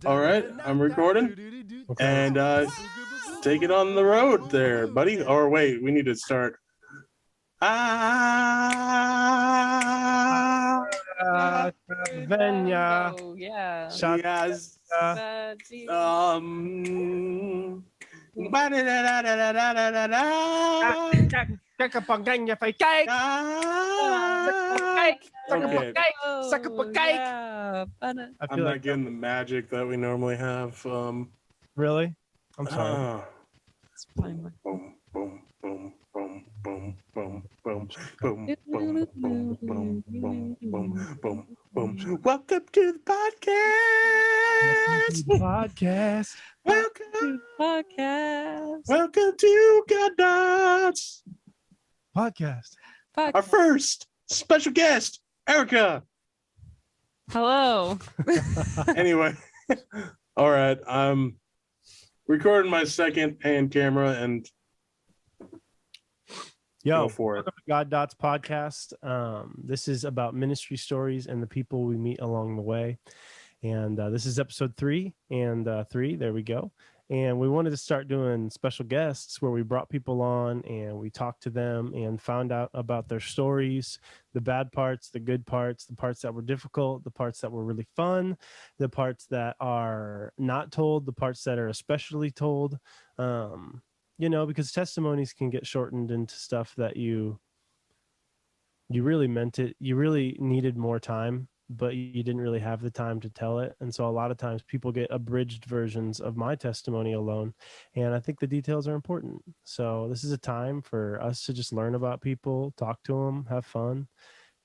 All right, I'm recording. Okay. And take it on the road there, buddy. Or wait, we need to start. Venya. Oh, yeah. Yes. Ba-da-da-da-da-da-da-da. Kakapanganya fay cake. Okay. Suck up a cake. Yeah. I I'm feel not like getting the magic that we normally have. really. I'm sorry. It's fine. Boom, boom, boom, boom, boom, boom, boom, boom, boom, boom, boom, boom, boom, boom, boom. Welcome to the podcast. Podcast. Welcome, Podcast. welcome to God Dots. Podcast. Our first special guest, Erica. Hello. Anyway, all right. I'm recording my second hand camera and Yo, go for it. welcome to God Dots Podcast. This is about ministry stories and the people we meet along the way. And this is episode 3 and 3. There we go. And we wanted to start doing special guests where we brought people on and we talked to them and found out about their stories, the bad parts, the good parts, the parts that were difficult, the parts that were really fun, the parts that are not told, the parts that are especially told. Because testimonies can get shortened into stuff that you really meant it. You really needed more time, but you didn't really have the time to tell it. And so a lot of times people get abridged versions of my testimony alone. And I think the details are important. So this is a time for us to just learn about people, talk to them, have fun.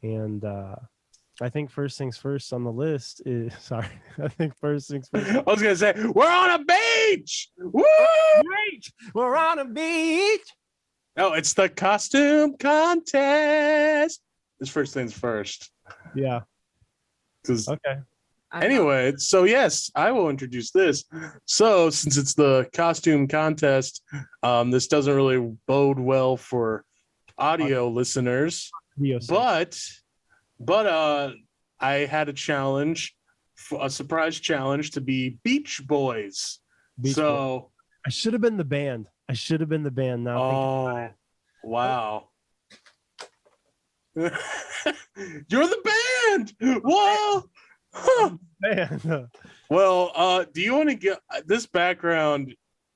And I think first things first on the list is, I think first things first. I was going to say, we're on a beach. Woo! We're on a beach. No, it's the costume contest. It's first things first. Yeah. Okay. Anyway, so yes, I will introduce this. So since it's the costume contest, this doesn't really bode well for audio listeners. But I had a challenge, a surprise challenge to be Beach Boys. I should have been the band. Now. Oh, wow. You're the band. Whoa. Huh. Man. Well, do you want to get this background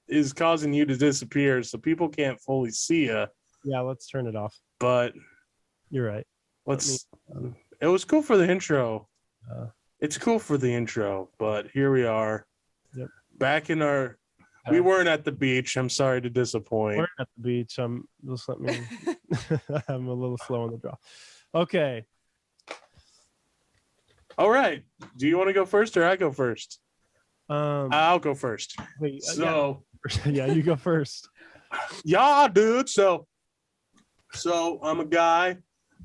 is causing you to disappear, so people can't fully see you. Yeah, let's turn it off. But you're right. It was cool for the intro. It's cool for the intro, but here we are. Yep. Back in our. We weren't at the beach. I'm sorry to disappoint. We're at the beach. Just let me. I'm a little slow on the draw. Okay. All right. Do you want to go first or I go first? I'll go first. Wait, so yeah, you go first. Yeah, dude. So I'm a guy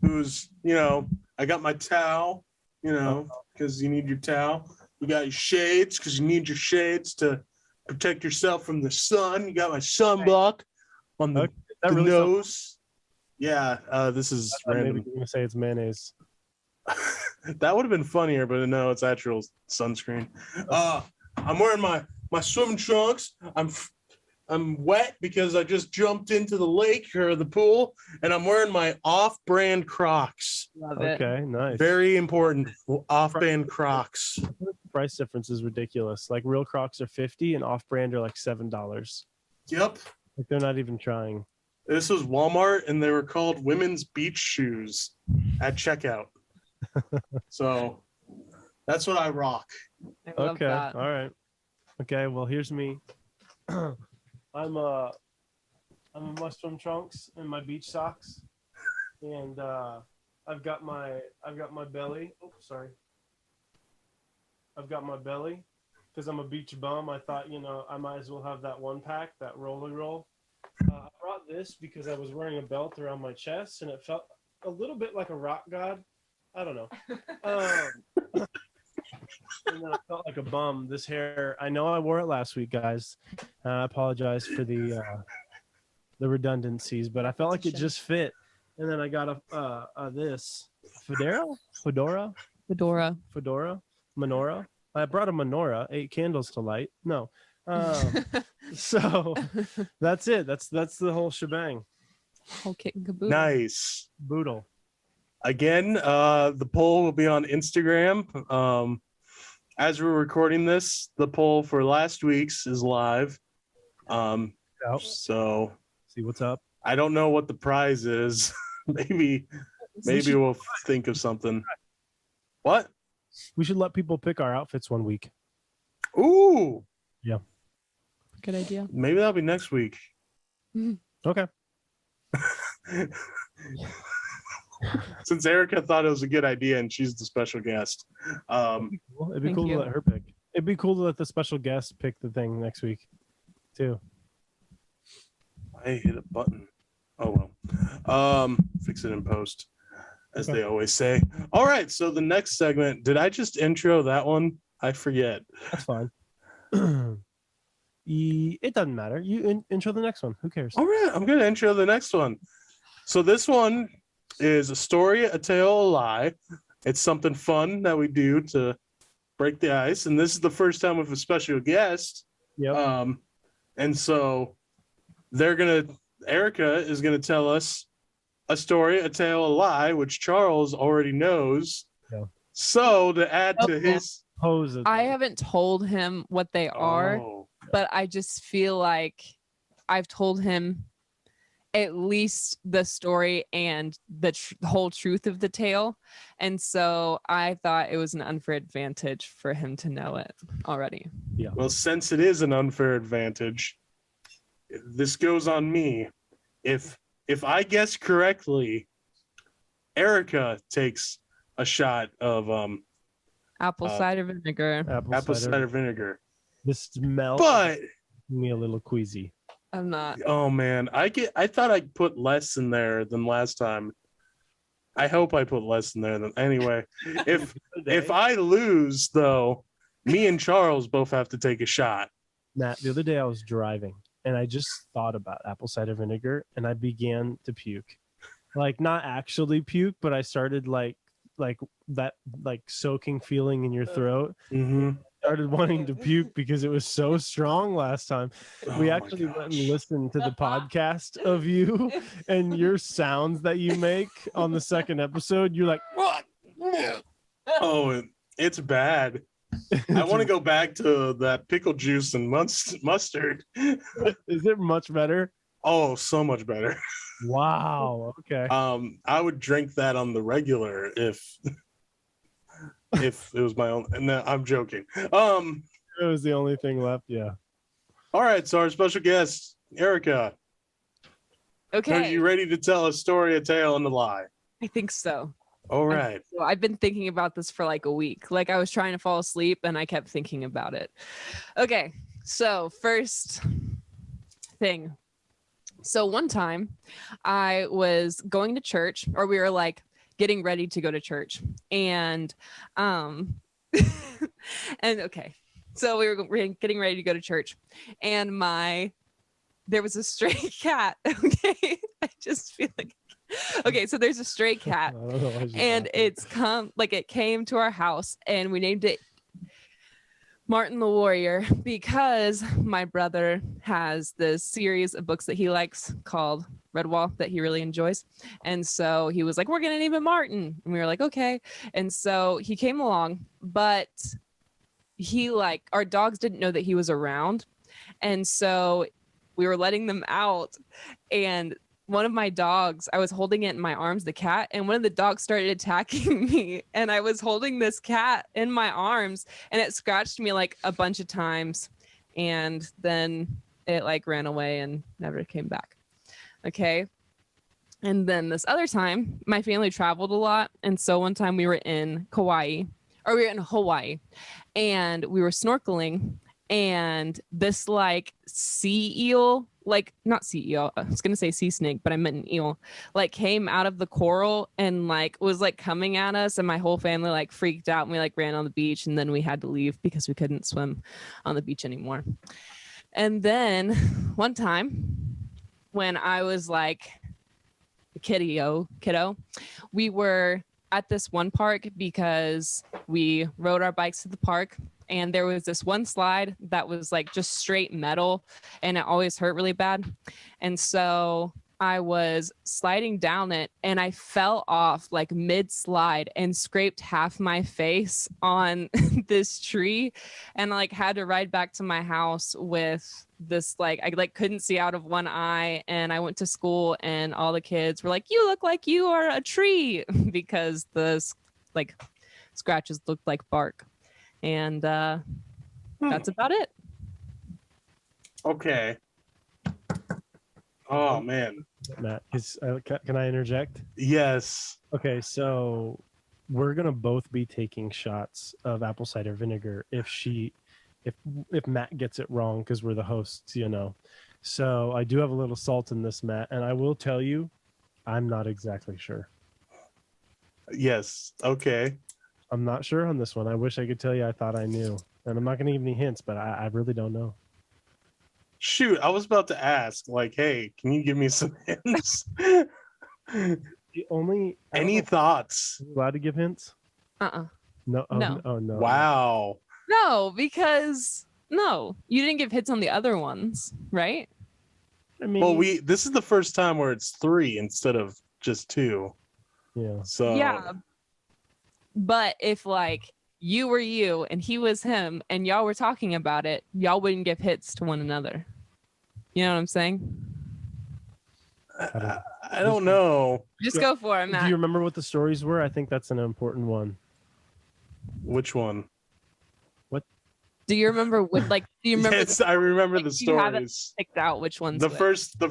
who's, I got my towel, because you need your towel. You got your shades because you need your shades to protect yourself from the sun. You got my sunblock on the really nose. Yeah, this is random. Maybe you're gonna say it's mayonnaise. That would have been funnier, but no, it's actual sunscreen. I'm wearing my swimming trunks. I'm wet because I just jumped into the lake or the pool, and I'm wearing my off-brand Crocs. Love it. Okay, nice. Very important. Off-brand Crocs. Price difference is ridiculous. Like real Crocs are $50 and off-brand are like $7. Yep. Like they're not even trying. This was Walmart, and they were called women's beach shoes at checkout. So that's what I rock. I love Okay, that. all right. Okay, well here's me. I'm in my swim trunks and my beach socks, and I've got my belly. Oh, sorry. I've got my belly because I'm a beach bum. I thought, I might as well have that one pack, that roll. I brought this because I was wearing a belt around my chest, and it felt a little bit like a rock god. I don't know. And then I felt like a bum. This hair, I know I wore it last week, guys. I apologize for the redundancies, but I felt like it just fit. And then I got this fedora, menorah. I brought a menorah, 8 candles to light. No. So that's it. That's the whole shebang. Whole kit and caboodle. Nice. Boodle. Again, the poll will be on Instagram. As we're recording this, the poll for last week's is live. Out. So See what's up. I don't know what the prize is. maybe we'll think of something. What? We should let people pick our outfits one week. Ooh, Good idea. maybe that'll be next week. Okay. Since Erica thought it was a good idea and she's the special guest. Well, it'd be Thank cool you. to let her pick. It'd be cool to let the special guest pick the thing next week, too. I hit a button. Oh well. Fix it in post, as Okay. they always say. All right. So the next segment, did I just intro that one? I forget. That's fine. It doesn't matter. You intro the next one. Who cares? All right. I'm gonna intro the next one. So this one is a story, a tale, a lie. It's something fun that we do to break the ice, and this is the first time with a special guest. Yep. And so Erica is gonna tell us a story, a tale, a lie, which Charles already knows. Yeah. So to add to Okay. his Pose it. I haven't told him what they are, Oh, but I just feel like I've told him at least the story and the whole truth of the tale. And so I thought it was an unfair advantage for him to know it already. well, since it is an unfair advantage, this goes on me. If I guess correctly, Erica takes a shot of Apple cider vinegar. cider. apple cider vinegar. This smell But me a little queasy. I'm not. oh man, I thought I put less in there than last time. I hope I put less in there than anyway. If I lose though, me and Charles both have to take a shot. Matt, the other day I was driving and I just thought about apple cider vinegar and I began to puke. Like not actually puke, but I started like that like soaking feeling in your throat. Mm-hmm. Started wanting to puke because it was so strong last time. We actually went and listened to the podcast of you and your sounds that you make on the second episode. You're like, what? Oh, it's bad. I want to go back to that pickle juice and mustard. Is it much better? Oh, so much better. Wow. Okay. I would drink that on the regular if it was my own. No, I'm joking. It was the only thing left. Yeah. All right. So our special guest, Erica, are Okay. you ready to tell a story, a tale, and a lie? I think so. All right. So I've been thinking about this for like a week. Like I was trying to fall asleep and I kept thinking about it. Okay. So first thing. So one time I was going to church, or we were like getting ready to go to church. And and okay. So we were getting ready to go to church and there was a stray cat. Okay. I just feel like okay, so there's a stray cat I don't know why she's and laughing. it came to our house and we named it Martin the Warrior because my brother has this series of books that he likes called Redwall that he really enjoys. And so he was like, we're going to name it Martin. And we were like, okay. And so he came along, but our dogs didn't know that he was around. And so we were letting them out and one of my dogs, I was holding it in my arms, the cat, and one of the dogs started attacking me. And I was holding this cat in my arms and it scratched me like a bunch of times. And then it like ran away and never came back. Okay. And then this other time, my family traveled a lot. And so one time we were in Hawaii, and we were snorkeling. And this like sea eel, like not sea eel, I was gonna say sea snake, but I meant an eel, like came out of the coral and like was like coming at us, and my whole family like freaked out and we like ran on the beach, and then we had to leave because we couldn't swim on the beach anymore. And then one time when I was like a kiddo, we were at this one park because we rode our bikes to the park and there was this one slide that was like just straight metal, and it always hurt really bad. And so I was sliding down it, and I fell off like mid slide and scraped half my face on this tree, and like had to ride back to my house with this, like I like couldn't see out of one eye. And I went to school, and all the kids were like, "You look like you are a tree," because the like scratches looked like bark. And that's about it. Okay. Oh man. Matt, can I interject? Yes. Okay, so we're gonna both be taking shots of apple cider vinegar if Matt gets it wrong, because we're the hosts, you know. So I do have a little salt in this, Matt, and I will tell you, I'm not exactly sure. Yes. Okay. I'm not sure on this one. I wish I could tell you I thought I knew. And I'm not gonna give any hints, but I really don't know. Shoot, I was about to ask, like, hey, can you give me some hints? The only Any thoughts? Are you allowed to give hints? No. Oh, No. Oh no. Wow. No, because no, you didn't give hits on the other ones, right? I mean, Well, this is the first time where it's 3 instead of just 2. yeah. So Yeah. But if like you were you and he was him and y'all were talking about it, y'all wouldn't give hits to one another. You know what I'm saying? I don't know Just go for it, Do Matt. you remember what the stories were? I think that's an important one. which one. Do you remember what like do you remember Yes, I remember the you haven't stories. picked out which ones? The which?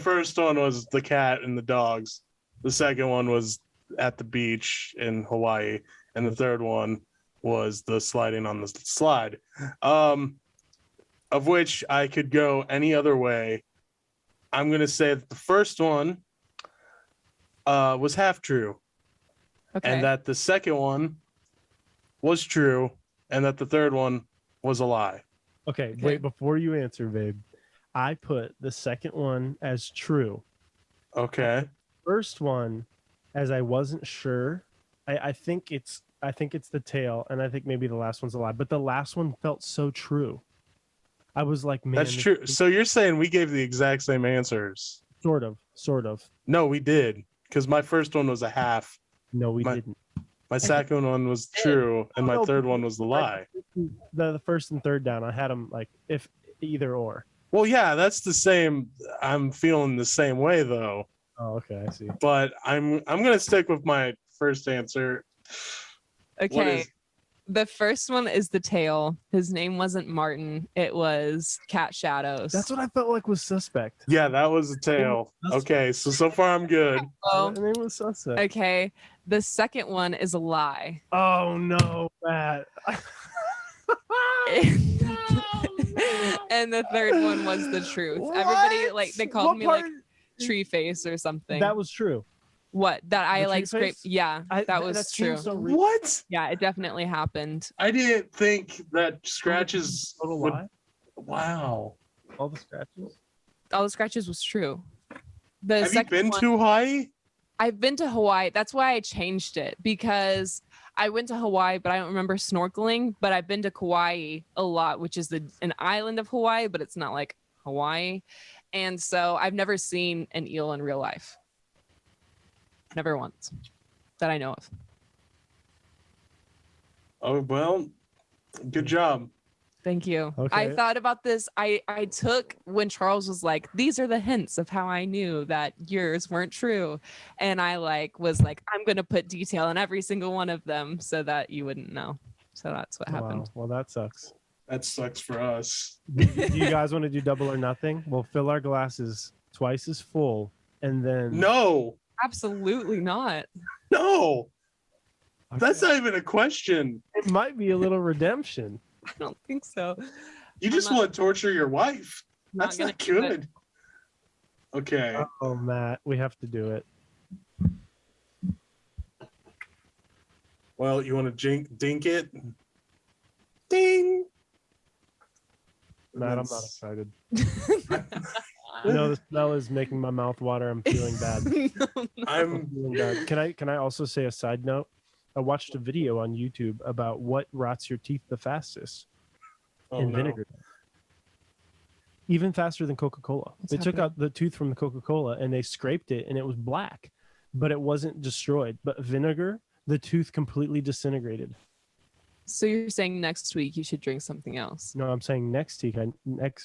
first one was the cat and the dogs. The second one was at the beach in Hawaii, and the third one was the sliding on the slide. Of which I could go any other way. I'm gonna say that the first one was half true, Okay. and that the second one was true, and that the third one was a lie. Okay, Okay. wait, before you answer, babe. I put the second one as true. Okay. First one, as I wasn't sure. I think it's the tail, and I think maybe the last one's a lie. But the last one felt so true. I was like, man, That's true. So you're saying we gave the exact same answers? Sort of. No, we did, because my first one was a half. No, we My- didn't. My second one was true, and my No, third one was the lie. The first and third down, I had them like if either or. Well, yeah, that's the same. I'm feeling the same way though, Oh, okay, I see. but I'm gonna stick with my first answer. What Okay. is- The first one is the tail. His name wasn't Martin. It was Cat Shadows. That's what I felt like was suspect. Yeah, that was the tail. Okay, so far I'm good. Oh, The name was suspect. okay. The second one is a lie. Oh no, Matt. And the third one was the truth. Everybody like they called What me like part- tree face or something. That was true. what that I The like tree scraped. face? Yeah, that was that true. seems so real. What? Yeah, it definitely happened. I didn't think that scratches Total would. lie. Wow. All the scratches. All the scratches was true. The Have you second been one, to Hawaii? I've been to Hawaii. That's why I changed it, because I went to Hawaii, but I don't remember snorkeling. But I've been to Kauai a lot, which is an island of Hawaii, but it's not like Hawaii. And so I've never seen an eel in real life. Never once that I know of. Oh well, good job. Thank you. I Okay. thought about this. I took when Charles was like, these are the hints of how I knew that yours weren't true. And I was like, I'm going to put detail in every single one of them so that you wouldn't know. So that's what happened. Wow. Well, that sucks. That sucks for us. Do you guys want to do double or nothing? We'll fill our glasses twice as full, and then No, Absolutely not. no, that's Okay. not even a question. It might be a little redemption. I don't think so. You I'm just not- want to torture your wife. Not That's gonna not do it. good. Okay. Oh, Matt, we have to do it. Well, you want to dink it? Ding. Matt, I'm not That's- excited. No, the smell is making my mouth water. I'm feeling bad. I'm Feeling bad. Can I also say a side note? I watched a video on YouTube about what rots your teeth the fastest. Oh, and no. vinegar. Even faster than Coca-Cola. What's They took happening? out the tooth from the Coca-Cola and they scraped it and it was black, but it wasn't destroyed. But vinegar, the tooth completely disintegrated. So you're saying next week you should drink something else? No, I'm saying next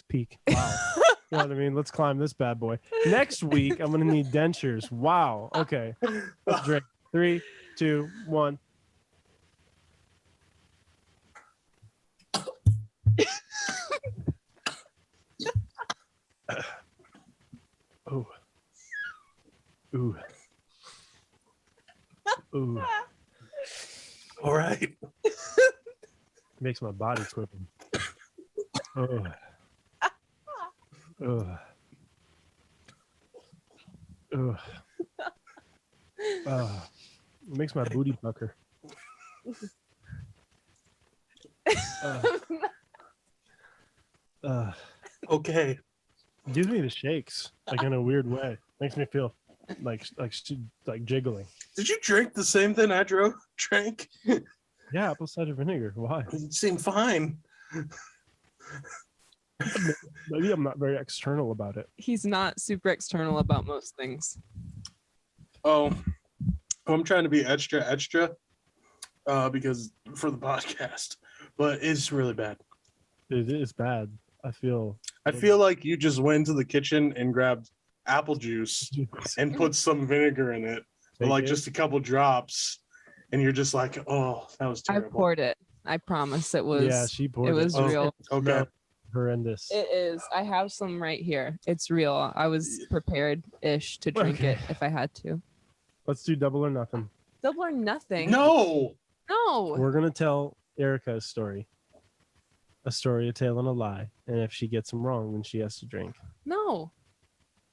peak. Wow. You know what I mean? Let's climb this bad boy. Next week, I'm going to need dentures. Wow. Okay. Let's drink. 3, 2, 1. Ooh. Ooh. Ooh. All right. Makes my body quiver. Ugh. Ugh. Ugh. It makes my booty pucker. Okay. Gives me the shakes, like in a weird way. Makes me feel like jiggling. Did you drink the same thing I drank? Yeah, apple cider vinegar. Why? It seemed fine. Maybe I'm not very external about it. He's not super external about most things. Oh, I'm trying to be extra, because for the podcast, but it's really bad. It is bad. I feel like you just went to the kitchen and grabbed apple juice and put some vinegar in it, like just a couple drops, and you're just like, oh, that was I terrible. poured it. I promise it was. Yeah, she poured it was Oh, real. Okay. No, horrendous. It is. I have some right here. It's real. I was prepared-ish to drink it Okay. if I had to. Let's do double or nothing. Double or nothing. No. No. We're gonna tell Erica a story, a tale, and a lie. And if she gets them wrong, then she has to drink. No.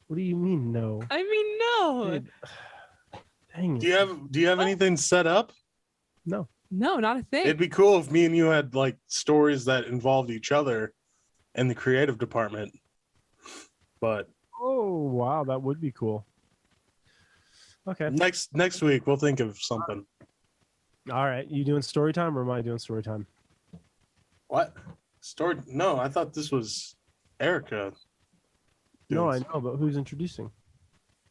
What do you mean, no? I mean, no. Dude, dang it. Do you have anything set up? No. No, not a thing. It'd be cool if me and you had like stories that involved each other and the creative department. But Oh wow, that would be cool. Okay. next week we'll think of something. All right. You doing story time or am I doing story time? What? Story? No, I thought this was Erica. No, I know, but who's introducing?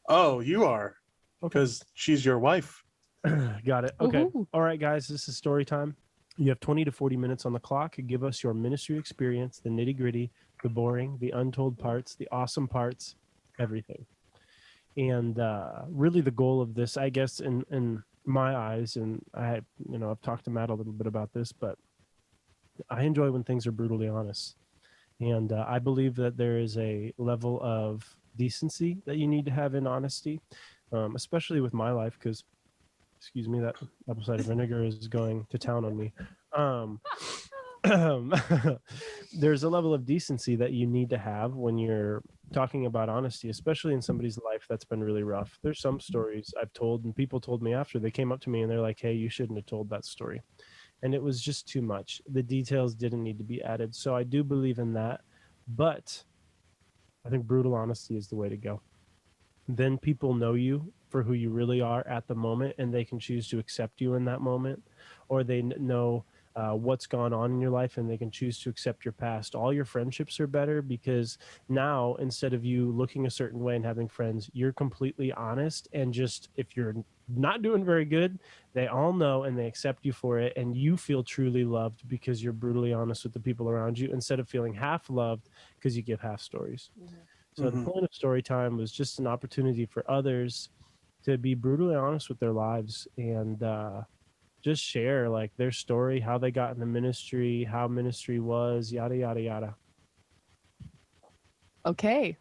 Oh, you are. Because she's your wife. Got it. Okay. Woohoo. All right, guys, this is story time. You have 20 to 40 minutes on the clock. Give us your ministry experience, the nitty gritty, the boring, the untold parts, the awesome parts, everything. And really the goal of this, I guess, in my eyes, and I've talked to Matt a little bit about this, but I enjoy when things are brutally honest. And I believe that there is a level of decency that you need to have in honesty, especially with my life, because, excuse me, that apple cider vinegar is going to town on me. There's a level of decency that you need to have when you're talking about honesty, especially in somebody's life that's been really rough. There's some stories I've told, and people told me after, they came up to me and they're like, hey, you shouldn't have told that story. And it was just too much. The details didn't need to be added. So I do believe in that. But I think brutal honesty is the way to go. Then people know you for who you really are at the moment, and they can choose to accept you in that moment, or they know what's gone on in your life and they can choose to accept your past. All your friendships are better because now, instead of you looking a certain way and having friends, you're completely honest. And just, if you're not doing very good, they all know and they accept you for it, and you feel truly loved because you're brutally honest with the people around you, instead of feeling half loved because you give half stories. So the point of story time was just an opportunity for others to be brutally honest with their lives and just share like their story, how they got in the ministry, how ministry was, yada yada yada. Okay.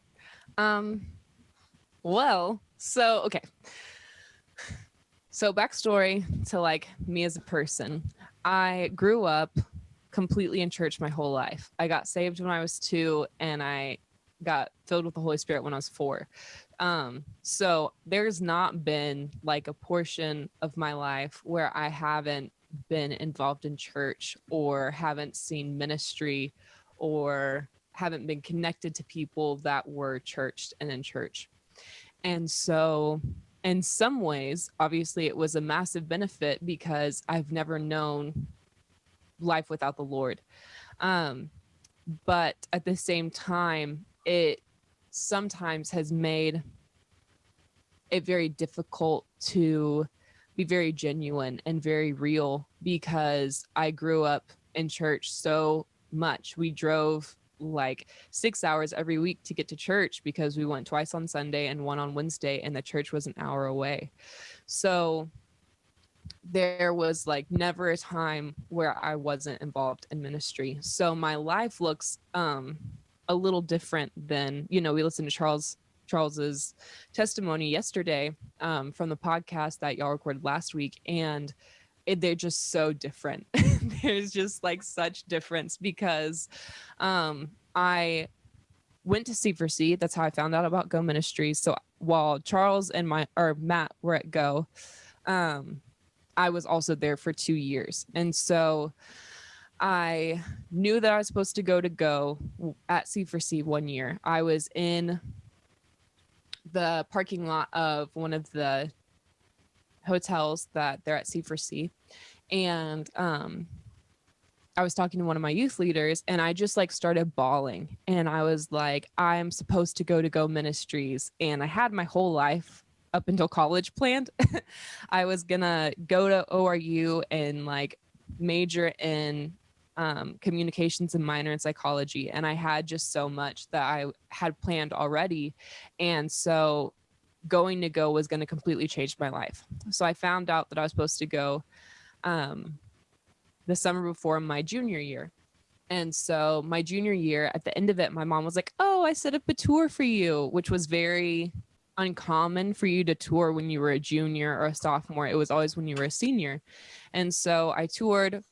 Well, so okay. So backstory to like me as a person. I grew up completely in church my whole life. I got saved when I was 2 and I got filled with the Holy Spirit when I was 4. So there's not been like a portion of my life where I haven't been involved in church or haven't seen ministry or haven't been connected to people that were churched and in church. And so in some ways, obviously it was a massive benefit because I've never known life without the Lord. but at the same time, it sometimes has made it very difficult to be very genuine and very real, because I grew up in church so much. We drove like 6 hours every week to get to church because we went twice on Sunday and one on Wednesday, and the church was an hour away. So there was like never a time where I wasn't involved in ministry. So my life looks a little different than, we listened to Charles's testimony yesterday from the podcast that y'all recorded last week, and they're just so different. There's just like such difference, because I went to C4C. That's how I found out about Go Ministries. So while Charles and Matt were at Go, I was also there for 2 years. And so I knew that I was supposed to Go at C4C 1 year. I was in the parking lot of one of the hotels that they're at C4C. And I was talking to one of my youth leaders, and I just like started bawling. And I was like, I'm supposed to Go Ministries. And I had my whole life up until college planned. I was gonna go to ORU and like major in communications and minor in psychology. And I had just so much that I had planned already. And so going to Go was going to completely change my life. So I found out that I was supposed to go the summer before my junior year. And so my junior year, at the end of it, my mom was like, oh, I set up a tour for you, which was very uncommon for you to tour when you were a junior or a sophomore. It was always when you were a senior. And so I toured,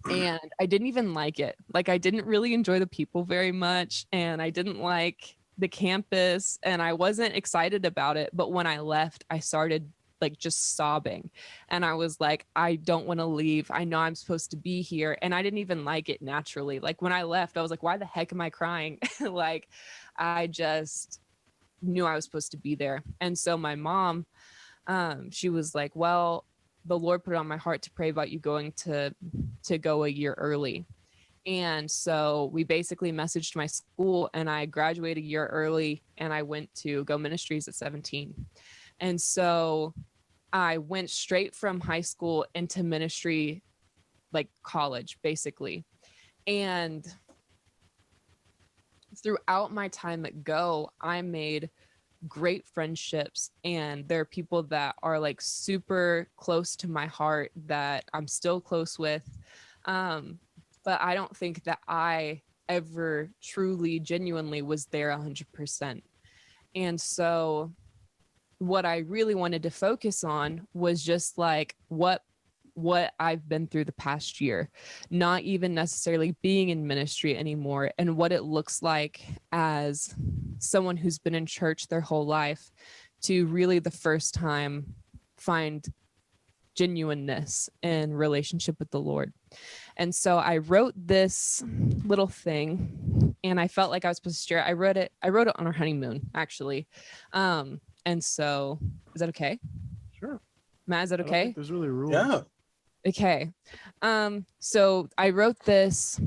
and I didn't even like it. Like, I didn't really enjoy the people very much, and I didn't like the campus, and I wasn't excited about it. But when I left, I started like just sobbing, and I was like, I don't want to leave. I know I'm supposed to be here. And I didn't even like it naturally. Like, when I left, I was like, why the heck am I crying? Like, I just knew I was supposed to be there. And so my mom, she was like, well, the Lord put it on my heart to pray about you going to Go a year early. And so we basically messaged my school, and I graduated a year early, and I went to Go Ministries at 17. And so I went straight from high school into ministry, like college, basically. And throughout my time at Go, I made great friendships, and there are people that are like super close to my heart that I'm still close with. But I don't think that I ever truly, genuinely was there 100%. And so what I really wanted to focus on was just like what I've been through the past year, not even necessarily being in ministry anymore, and what it looks like as someone who's been in church their whole life to really the first time find genuineness in relationship with the Lord. And so I wrote this little thing, and I felt like I was supposed to share it. I wrote it on our honeymoon, actually. And so is that okay? Sure. Matt, is that I don't okay? think there's really rules. Yeah. Okay. So I wrote this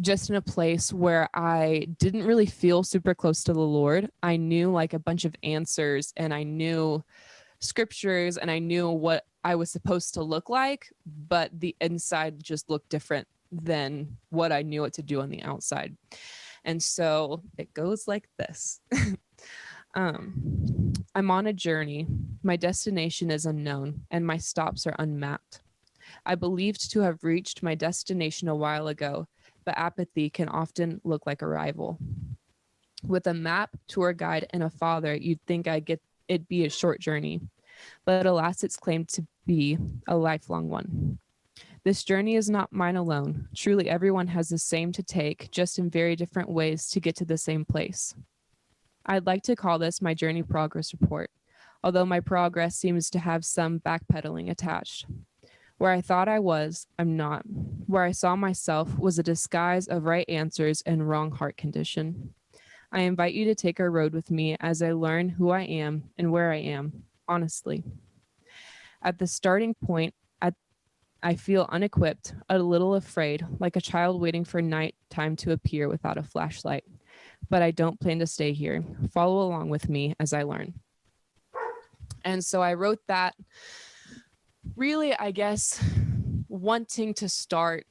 just in a place where I didn't really feel super close to the Lord. I knew like a bunch of answers, and I knew scriptures, and I knew what I was supposed to look like, but the inside just looked different than what I knew what to do on the outside. And so it goes like this. I'm on a journey. My destination is unknown, and my stops are unmapped. I believed to have reached my destination a while ago, but apathy can often look like arrival. With a map, tour guide, and a father, you'd think it'd be a short journey, but alas, it's claimed to be a lifelong one. This journey is not mine alone. Truly, everyone has the same to take, just in very different ways to get to the same place. I'd like to call this my journey progress report, although my progress seems to have some backpedaling attached. Where I thought I was, I'm not. Where I saw myself was a disguise of right answers and wrong heart condition. I invite you to take a road with me as I learn who I am and where I am, honestly. At the starting point, I feel unequipped, a little afraid, like a child waiting for night time to appear without a flashlight. But I don't plan to stay here. Follow along with me as I learn. And so I wrote that really, I guess, wanting to start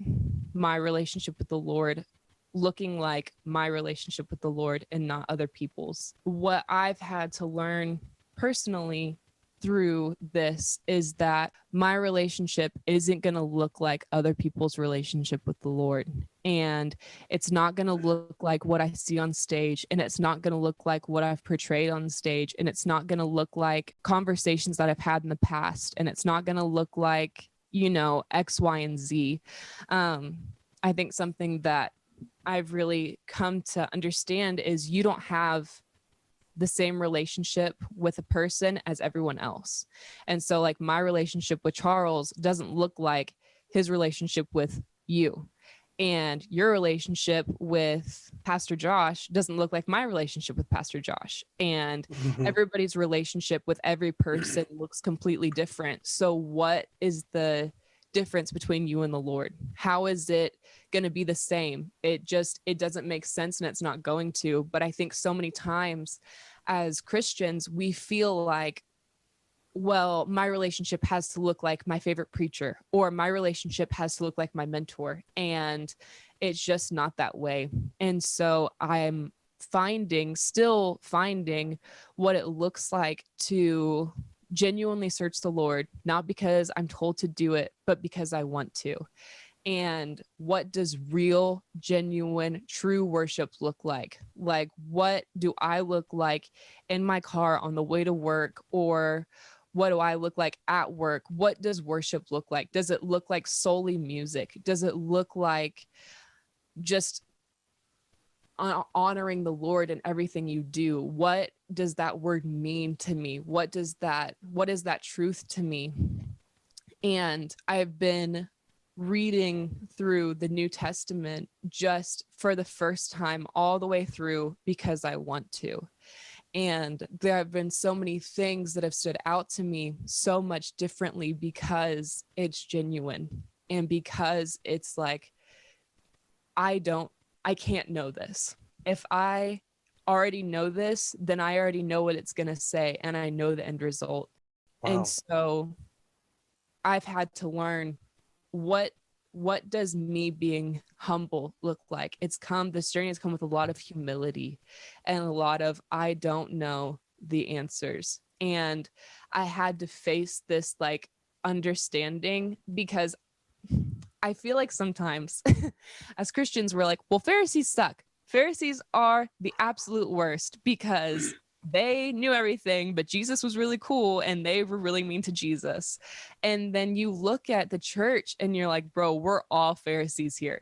my relationship with the Lord looking like my relationship with the Lord and not other people's. What I've had to learn personally through this is that my relationship isn't going to look like other people's relationship with the Lord. And it's not going to look like what I see on stage. And it's not going to look like what I've portrayed on stage. And it's not going to look like conversations that I've had in the past. And it's not going to look like, you know, X, Y, and Z. I think something that I've really come to understand is you don't have the same relationship with a person as everyone else. And so like my relationship with Charles doesn't look like his relationship with you. And your relationship with Pastor Josh doesn't look like my relationship with Pastor Josh. And everybody's relationship with every person looks completely different. So what is the difference between you and the Lord? How is it going to be the same? It doesn't make sense, and it's not going to. But I think so many times as Christians, we feel like, well, my relationship has to look like my favorite preacher, or my relationship has to look like my mentor. And it's just not that way. And so I'm still finding what it looks like to genuinely search the Lord, not because I'm told to do it, but because I want to. And what does real, genuine, true worship look like? Like, what do I look like in my car on the way to work? Or what do I look like at work? What does worship look like? Does it look like solely music? Does it look like just honoring the Lord in everything you do? What does that word mean to me? What is that truth to me? And I've been reading through the New Testament just for the first time all the way through because I want to. And there have been so many things that have stood out to me so much differently because it's genuine and because it's like, I can't know this. If I already know this, then I already know what it's going to say and I know the end result. Wow. And so I've had to learn what does me being humble look like? This journey has come with a lot of humility and a lot of, I don't know the answers. And I had to face this like understanding, because I feel like sometimes as Christians, we're like, well, Pharisees suck. Pharisees are the absolute worst because they knew everything, but Jesus was really cool and they were really mean to Jesus. And then you look at the church and you're like, bro, we're all Pharisees here.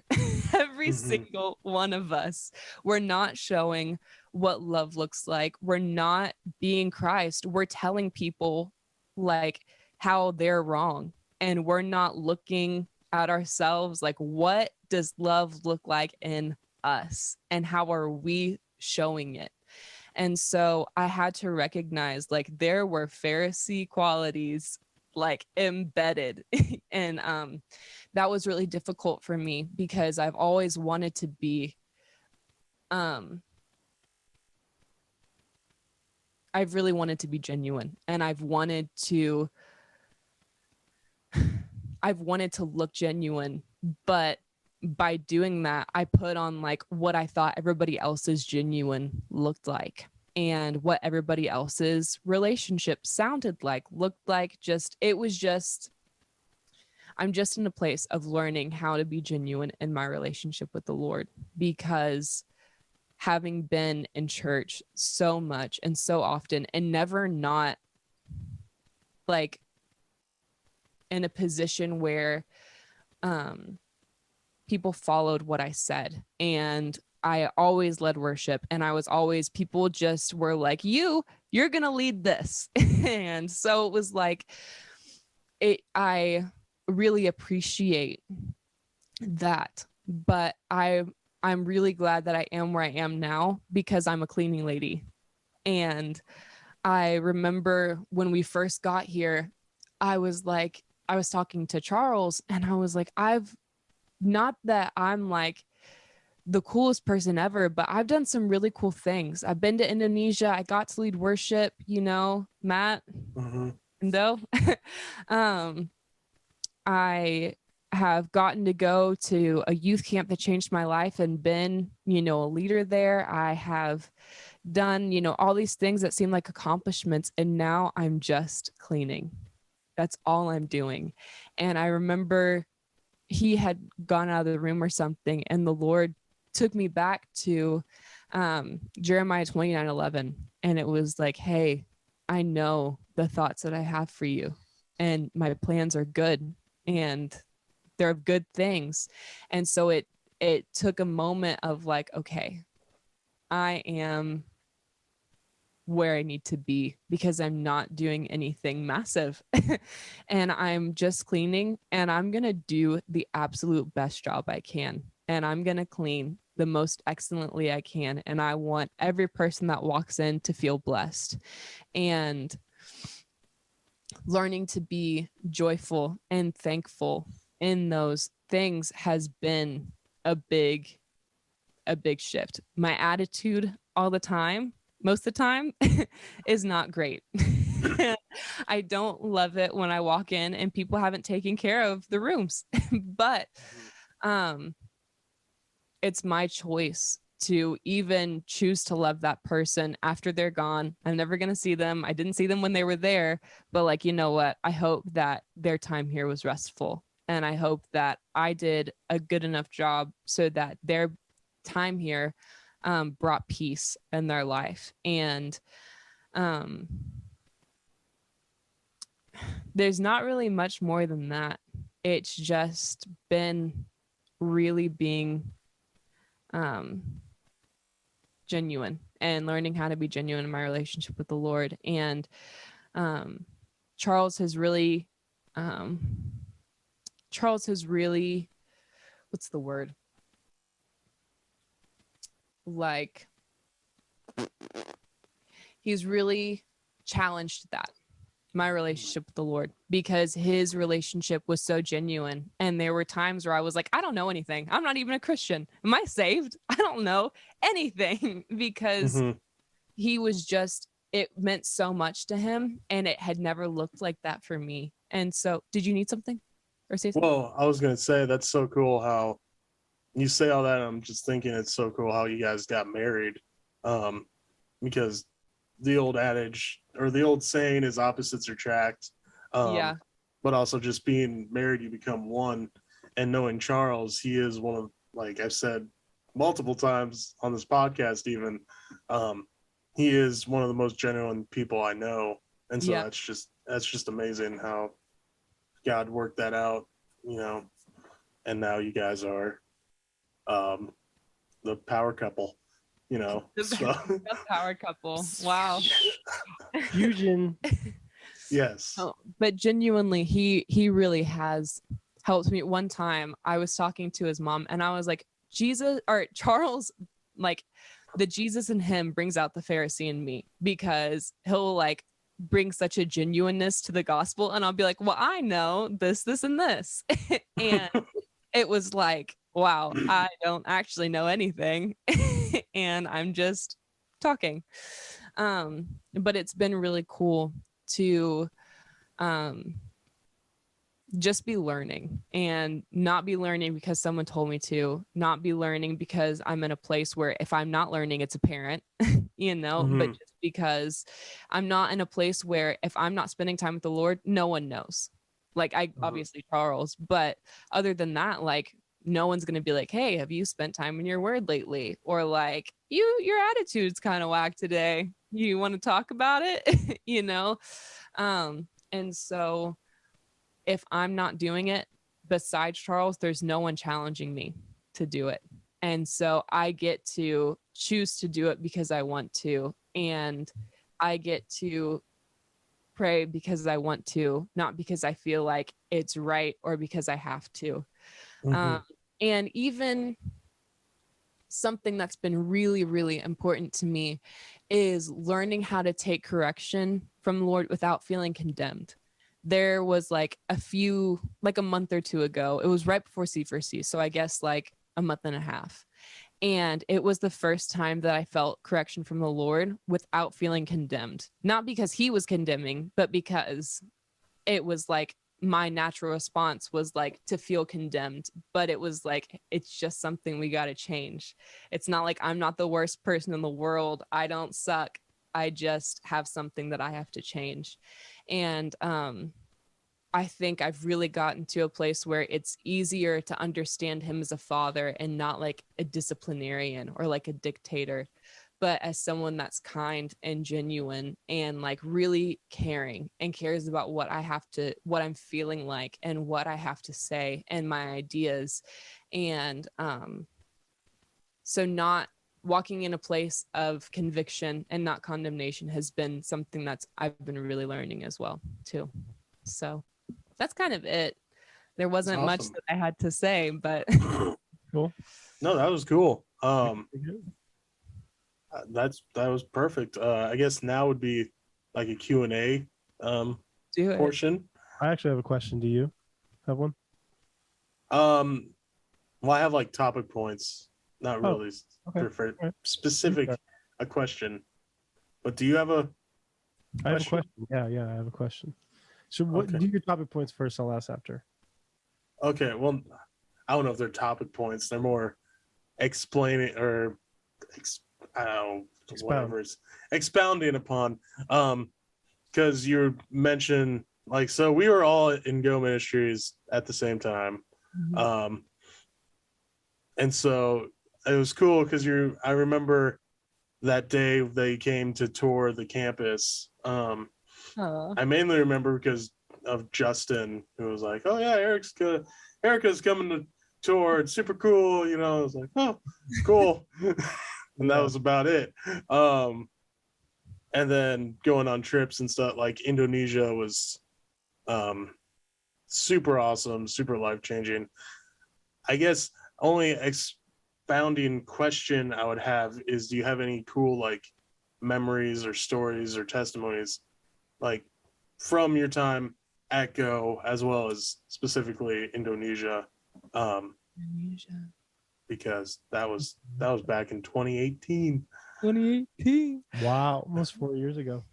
Every single one of us. We're not showing what love looks like. We're not being Christ. We're telling people like how they're wrong. And we're not looking at ourselves like, what does love look like in us? And how are we showing it? And so I had to recognize like there were Pharisee qualities like embedded. And that was really difficult for me because I've always wanted to be I've really wanted to be genuine, and I've wanted to look genuine, but by doing that, I put on like what I thought everybody else's genuine looked like and what everybody else's relationship sounded like, looked like. I'm just in a place of learning how to be genuine in my relationship with the Lord, because having been in church so much and so often and never not like in a position where people followed what I said, and I always led worship, and people just were like, you're going to lead this. And so it was like, I really appreciate that, but I'm really glad that I am where I am now because I'm a cleaning lady. And I remember when we first got here, I was like, I was talking to Charles and I was like, not that I'm like the coolest person ever, but I've done some really cool things. I've been to Indonesia. I got to lead worship, Matt, Mhm. Indo. I have gotten to go to a youth camp that changed my life and been, a leader there. I have done, all these things that seem like accomplishments. And now I'm just cleaning. That's all I'm doing. And I remember he had gone out of the room or something, and the Lord took me back to Jeremiah 29:11. And it was like, hey, I know the thoughts that I have for you, and my plans are good, and they're good things. And so it took a moment of like, okay, I am where I need to be because I'm not doing anything massive and I'm just cleaning, and I'm going to do the absolute best job I can. And I'm going to clean the most excellently I can. And I want every person that walks in to feel blessed. And learning to be joyful and thankful in those things has been a big shift. My attitude all the time, most of the time, is not great. I don't love it when I walk in and people haven't taken care of the rooms. But it's my choice to even choose to love that person after they're gone. I'm never going to see them. I didn't see them when they were there, but like, you know what? I hope that their time here was restful. And I hope that I did a good enough job so that their time here brought peace in their life. And there's not really much more than that. It's just been really being genuine and learning how to be genuine in my relationship with the Lord. And Charles has really, what's the word? Like, he's really challenged my relationship with the Lord, because his relationship was so genuine. And there were times where I was like, I don't know anything. I'm not even a Christian. Am I saved? I don't know anything, because he was just, it meant so much to him, and it had never looked like that for me. And so, did you need something or say something? Well, I was going to say, that's so cool how you say all that. I'm just thinking it's so cool how you guys got married, because the old adage or the old saying is opposites attract. Yeah. But also just being married, you become one. And knowing Charles, he is one of, like I've said multiple times on this podcast, even, he is one of the most genuine people I know. And so Yeah. that's just amazing how God worked that out, and now you guys are the power couple, so. The power couple. Wow. Fusion. Yes. Oh, but genuinely, he really has helped me. One time I was talking to his mom, and I was like, Charles, like, the Jesus in him brings out the Pharisee in me, because he'll like bring such a genuineness to the gospel, and I'll be like, well, I know this, and this. And it was like, wow, I don't actually know anything. And I'm just talking. But it's been really cool to just be learning, and not be learning because someone told me to, not be learning because I'm in a place where if I'm not learning, it's apparent, but just because I'm not in a place where if I'm not spending time with the Lord, no one knows. Like, obviously Charles, but other than that, like, no one's going to be like, hey, have you spent time in your word lately? Or like, your attitude's kind of whack today. You want to talk about it? And so if I'm not doing it besides Charles, there's no one challenging me to do it. And so I get to choose to do it because I want to. And I get to pray because I want to, not because I feel like it's right or because I have to. And even something that's been really, really important to me is learning how to take correction from the Lord without feeling condemned. there was like a month or two ago. It was right before C4C. So I guess like a month and a half. And it was the first time that I felt correction from the Lord without feeling condemned. Not because he was condemning, but because it was like my natural response was like to feel condemned. But it was like, it's just something we got to change. It's not like I'm not the worst person in the world. I don't suck. I just have something that I have to change. And I think I've really gotten to a place where it's easier to understand him as a father and not like a disciplinarian or like a dictator, but as someone that's kind and genuine and like really caring and cares about what I'm feeling like and what I have to say and my ideas. And so not walking in a place of conviction and not condemnation has been something I've been really learning as well too. So that's kind of it. There wasn't much awesome. that I had to say, but Cool. No, that was cool. That was perfect. I guess now would be like a Q&A do it. portion. I actually have a question. Do you have one? Well, I have like topic points, not Oh, really okay. for Alright. specific Okay. a question. But do you have a I have a question? question. Yeah, I have a question. So what Okay. do your topic points first? I'll ask after. Okay, well, I don't know if they're topic points. They're more explaining or I don't know, whatever it's expounding upon. Because you mentioned like, so we were all in Go Ministries at the same time. And so it was cool because I remember that day they came to tour the campus. I mainly remember because of Justin, who was like, "Oh yeah, Erica's coming to tour. It's super cool." You know, I was like, "Oh, cool," and that was about it. And then going on trips and stuff like Indonesia was super awesome, super life changing. I guess only expounding question I would have is, do you have any cool like memories or stories or testimonies like from your time at Go as well as specifically Indonesia? Because that was back in 2018. 2018. Wow, almost 4 years ago.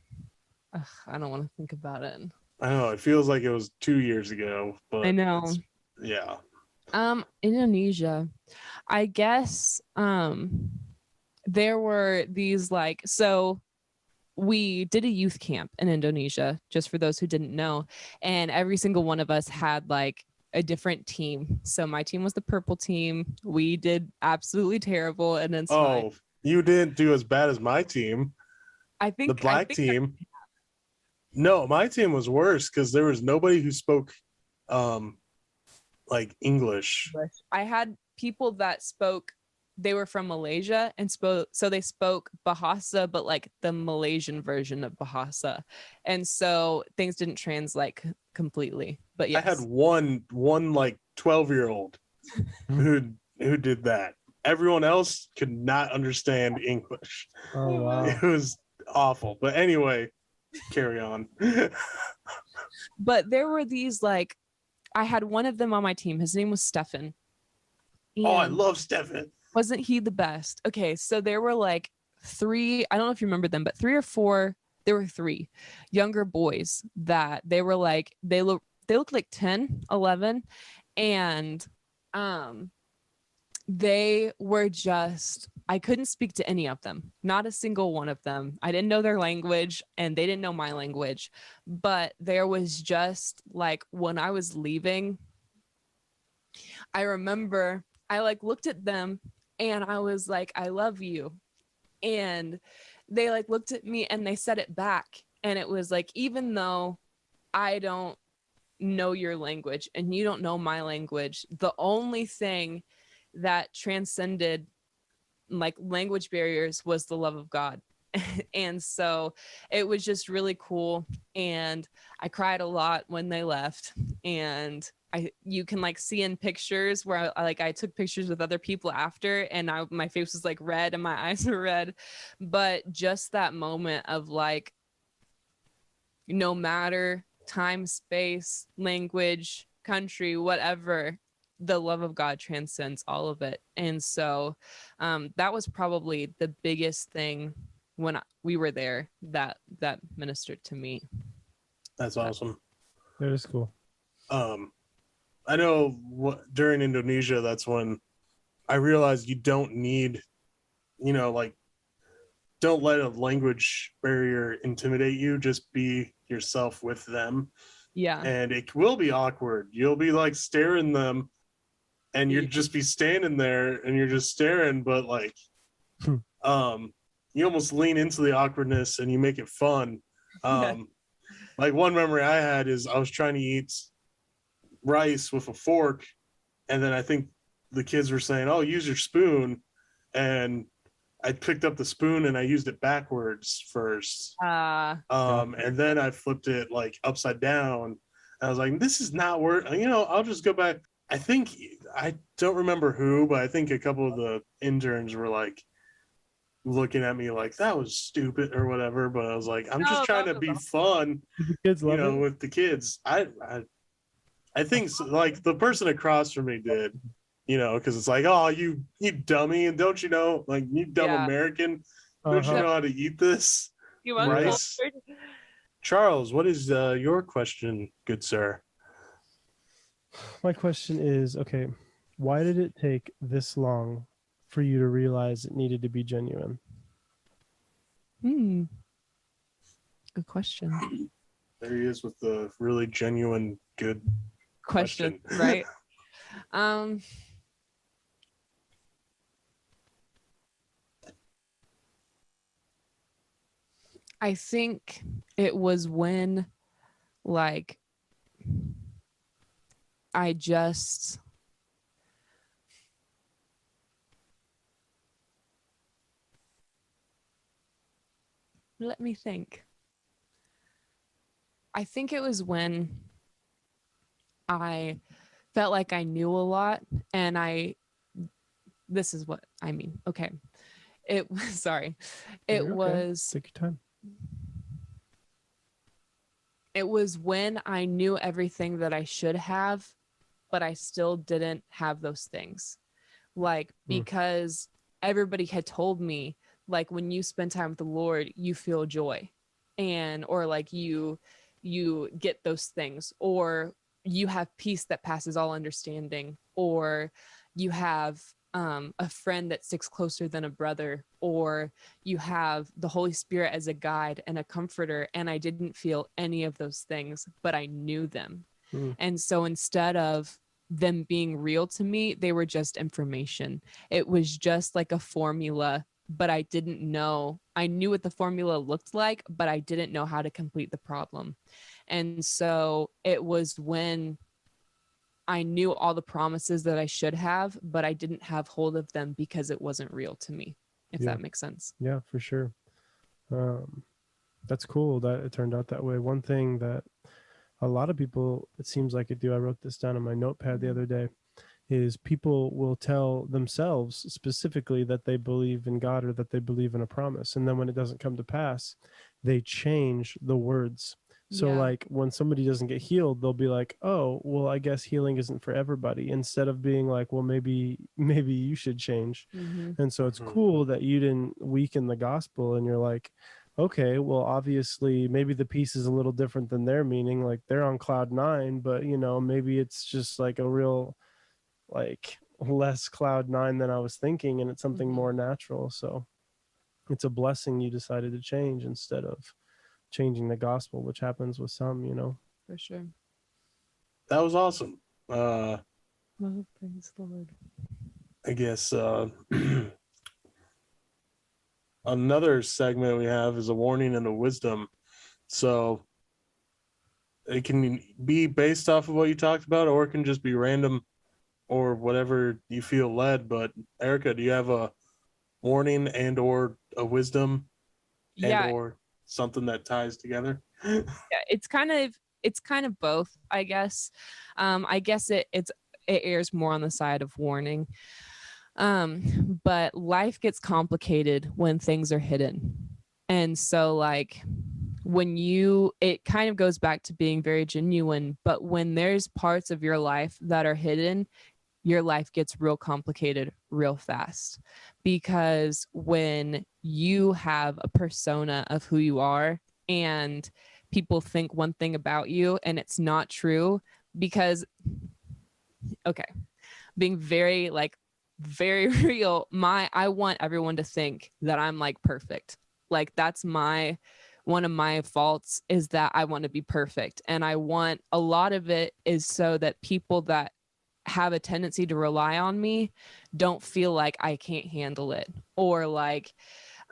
Ugh, I don't want to think about it. I know it feels like it was 2 years ago, but I know. yeah. Indonesia. I guess there were these like, so we did a youth camp in Indonesia, just for those who didn't know, and every single one of us had like a different team. So my team was the purple team. We did absolutely terrible, and then Oh, you didn't do as bad as my team. I think The black team. No, my team was worse because there was nobody who spoke like English. I had people that spoke, they were from Malaysia and they spoke Bahasa, but like the Malaysian version of Bahasa. And so things didn't translate completely. But yes. I had one like 12-year-old who did that. Everyone else could not understand English. Oh wow. It was awful. But anyway, carry on. But there were these like, I had one of them on my team. His name was Stefan. Oh, I love Stefan. Wasn't he the best? Okay, so there were like three, I don't know if you remember them, but there were three younger boys that they were like, they looked like 10, 11, and they were just, I couldn't speak to any of them, not a single one of them. I didn't know their language and they didn't know my language, but there was just like, when I was leaving, I remember I like looked at them and I was like, I love you. And they like looked at me and they said it back. And it was like, even though I don't know your language and you don't know my language, the only thing that transcended like language barriers was the love of God. And so it was just really cool. And I cried a lot when they left. And you can like see in pictures where I took pictures with other people after, and my face was like red and my eyes were red. But just that moment of like, no matter time, space, language, country, whatever. The love of God transcends all of it. And so that was probably the biggest thing when we were there that ministered to me. That's awesome. That is cool. I know during Indonesia, that's when I realized you don't need, like, don't let a language barrier intimidate you. Just be yourself with them. Yeah. And it will be awkward. You'll be like staring them and you'd just be standing there and you're just staring, but like, you almost lean into the awkwardness and you make it fun. Like one memory I had is I was trying to eat rice with a fork, and then I think the kids were saying, "Oh, use your spoon," and I picked up the spoon and I used it backwards first, and then I flipped it like upside down. I was like, "This is not work." I'll just go back. I think I don't remember who, but I think a couple of the interns were like looking at me like that was stupid or whatever. But I was like, I'm just trying to be fun, The kids love it. with the kids. I think like the person across from me did, because it's like, oh, you dummy, and don't you know, like, you dumb American, don't you know how to eat this rice? Charles, what is your question, good sir? My question is, okay, why did it take this long for you to realize it needed to be genuine? Good question. There he is with the really genuine good question. Right? I think it was when, like, I just let me think. I think it was when I felt like I knew a lot, and this is what I mean. Okay. It was, sorry. It You're okay. was, Take your time. It was when I knew everything that I should have, but I still didn't have those things. Like, because everybody had told me, like, when you spend time with the Lord, you feel joy, or like you get those things, or you have peace that passes all understanding, or you have a friend that sticks closer than a brother, or you have the Holy Spirit as a guide and a comforter. And I didn't feel any of those things, but I knew them. And so instead of them being real to me, they were just information. It was just like a formula, but I didn't know. I knew what the formula looked like, but I didn't know how to complete the problem. And so it was when I knew all the promises that I should have, but I didn't have hold of them because it wasn't real to me, if that makes sense. Yeah, for sure. That's cool that it turned out that way. One thing that a lot of people, it seems like it do, I wrote this down in my notepad the other day, is people will tell themselves specifically that they believe in God or that they believe in a promise. And then when it doesn't come to pass, they change the words. So like when somebody doesn't get healed, they'll be like, oh, well, I guess healing isn't for everybody, instead of being like, well, maybe you should change. And so it's cool that you didn't weaken the gospel, and you're like, okay, well, obviously maybe the piece is a little different than their meaning. Like they're on cloud 9, but maybe it's just like a real, like, less cloud 9 than I was thinking, and it's something more natural. So it's a blessing you decided to change instead of changing the gospel, which happens with some, For sure. That was awesome. Oh, praise the Lord. I guess another segment we have is a warning and a wisdom. So it can be based off of what you talked about, or it can just be random or whatever you feel led. But Erica, do you have a warning and or a wisdom and or something that ties together? Yeah, it's kind of both, I guess. I guess it airs more on the side of warning. But life gets complicated when things are hidden. And so, like, when you, it kind of goes back to being very genuine, but when there's parts of your life that are hidden, your life gets real complicated real fast. Because when you have a persona of who you are and people think one thing about you and it's not true, because, okay, being very like very real, I want everyone to think that I'm like perfect. Like that's one of my faults is that I want to be perfect, and I want a lot of it is so that people that have a tendency to rely on me don't feel like I can't handle it, or like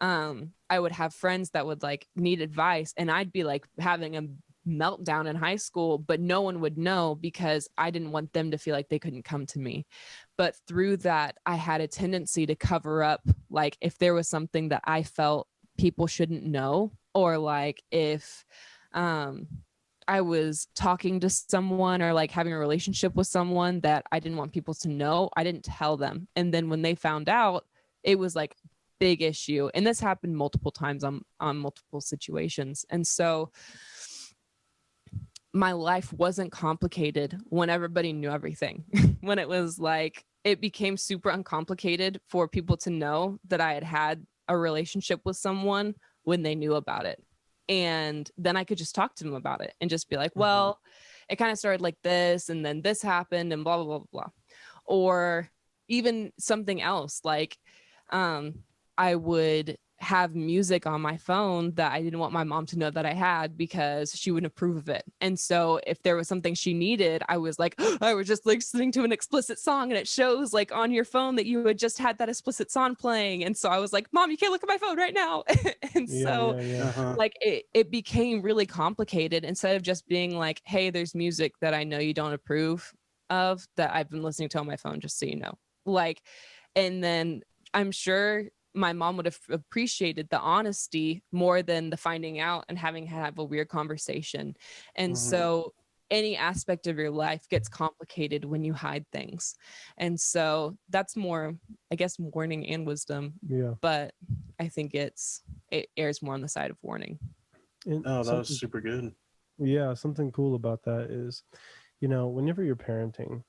I would have friends that would like need advice and I'd be like having a meltdown in high school, but no one would know because I didn't want them to feel like they couldn't come to me. But through that, I had a tendency to cover up, like if there was something that I felt people shouldn't know, or like if I was talking to someone or like having a relationship with someone that I didn't want people to know, I didn't tell them. And then when they found out, it was like big issue. And this happened multiple times on multiple situations. And so my life wasn't complicated when everybody knew everything. When it was like, it became super uncomplicated for people to know that I had had a relationship with someone when they knew about it. And then I could just talk to them about it and just be like, well, it kind of started like this, and then this happened, and blah, blah, blah, blah. Or even something else, like I would have music on my phone that I didn't want my mom to know that I had because she wouldn't approve of it. And so if there was something she needed, I was like, I was just like listening to an explicit song, and it shows like on your phone that you had just had that explicit song playing. And so I was like, Mom, you can't look at my phone right now. And so like it became really complicated instead of just being like, hey, there's music that I know you don't approve of that I've been listening to on my phone, just so you know. Like, and then I'm sure my mom would have appreciated the honesty more than the finding out and having to have a weird conversation. And so any aspect of your life gets complicated when you hide things. And so that's more, I guess, warning and wisdom. Yeah. But I think it airs more on the side of warning. And Oh, that was super good. Yeah, something cool about that is, you know, whenever you're parenting,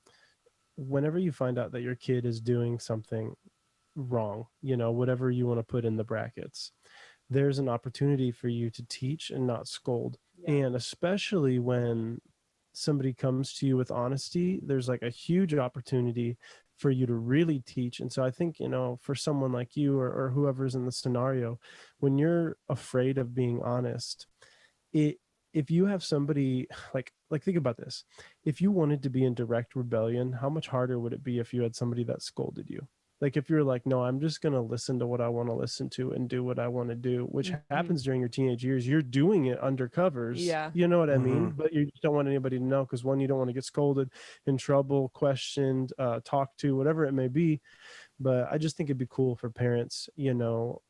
whenever you find out that your kid is doing something wrong, you know, whatever you want to put in the brackets, there's an opportunity for you to teach and not scold. And especially when somebody comes to you with honesty, there's like a huge opportunity for you to really teach. And so I think, you know, for someone like you or whoever's in the scenario, when you're afraid of being honest, if you have somebody like think about this, if you wanted to be in direct rebellion, how much harder would it be if you had somebody that scolded you? Like if you're like, no, I'm just going to listen to what I want to listen to and do what I want to do, which happens during your teenage years. You're doing it under covers. Yeah. You know what I mean? But you just don't want anybody to know, because one, you don't want to get scolded, in trouble, questioned, talked to, whatever it may be. But I just think it'd be cool for parents, you know,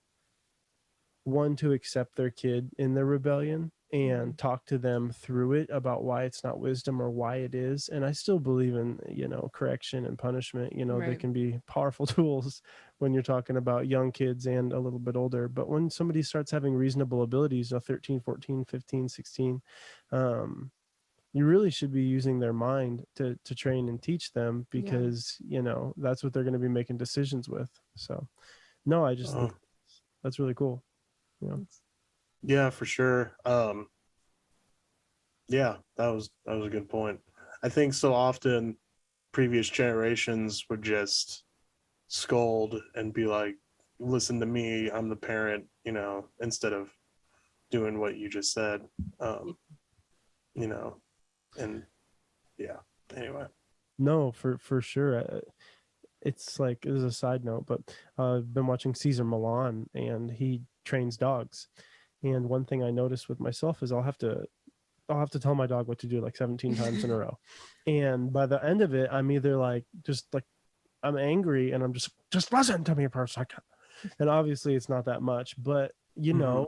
one, to accept their kid in their rebellion and talk to them through it about why it's not wisdom or why it is. And I still believe in, you know, correction and punishment. You know, they can be powerful tools when you're talking about young kids and a little bit older. But when somebody starts having reasonable abilities, 13, 14, 15, 16, you really should be using their mind to train and teach them, because, you know, that's what they're going to be making decisions with. So, no, I just think that's really cool. You know? Yeah, for sure. Yeah, that was a good point. I think so often previous generations would just scold and be like, listen to me, I'm the parent, you know, instead of doing what you just said. You know, and yeah, anyway. No, for sure. It's like, as a side note, but I've been watching Cesar Millan, and he trains dogs. And one thing I noticed with myself is I'll have to tell my dog what to do like 17 times in a row. And by the end of it, I'm either like, just like, I'm angry and I'm just listen to me for a second. And obviously it's not that much, but you know,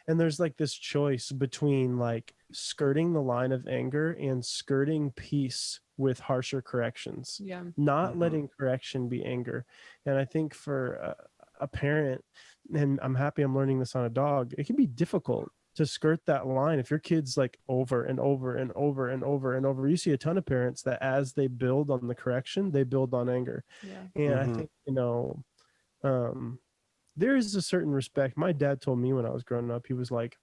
and there's like this choice between like skirting the line of anger and skirting peace with harsher corrections, not letting correction be anger. And I think for a parent, and I'm happy I'm learning this on a dog, it can be difficult to skirt that line. If your kid's like over and over and over and over and over, you see a ton of parents that as they build on the correction, they build on anger. Yeah. And I Mhm. think, there is a certain respect. My dad told me when I was growing up, he was like,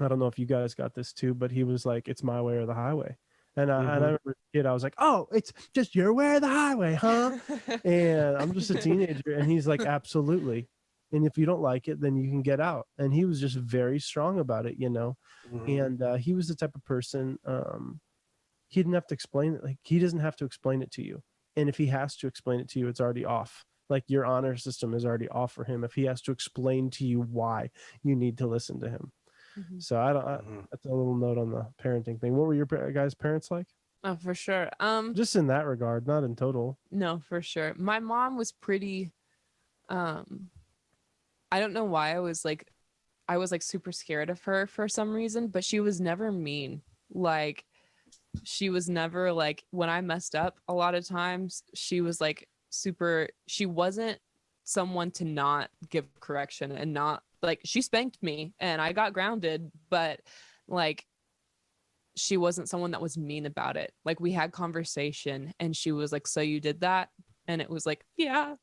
I don't know if you guys got this too, but he was like, it's my way or the highway. And I remember as a kid, I was like, oh, it's just your way or the highway, huh? And I'm just a teenager. And he's like, absolutely. And if you don't like it, then you can get out. And he was just very strong about it, Mhm. And he was the type of person, he didn't have to explain it. Like, he doesn't have to explain it to you. And if he has to explain it to you, it's already off. Like, your honor system is already off for him if he has to explain to you why you need to listen to him. Mhm. So I don't. Mhm. That's a little note on the parenting thing. What were your guys' parents like? Oh, for sure. Just in that regard, not in total. No, for sure. My mom was pretty I don't know why I was like super scared of her for some reason, but she was never mean. Like she was never like when I messed up a lot of times, she was like super she wasn't someone to not give correction and not like she spanked me and I got grounded, but like she wasn't someone that was mean about it. Like we had conversation and she was like, "So you did that?" And it was like, "Yeah."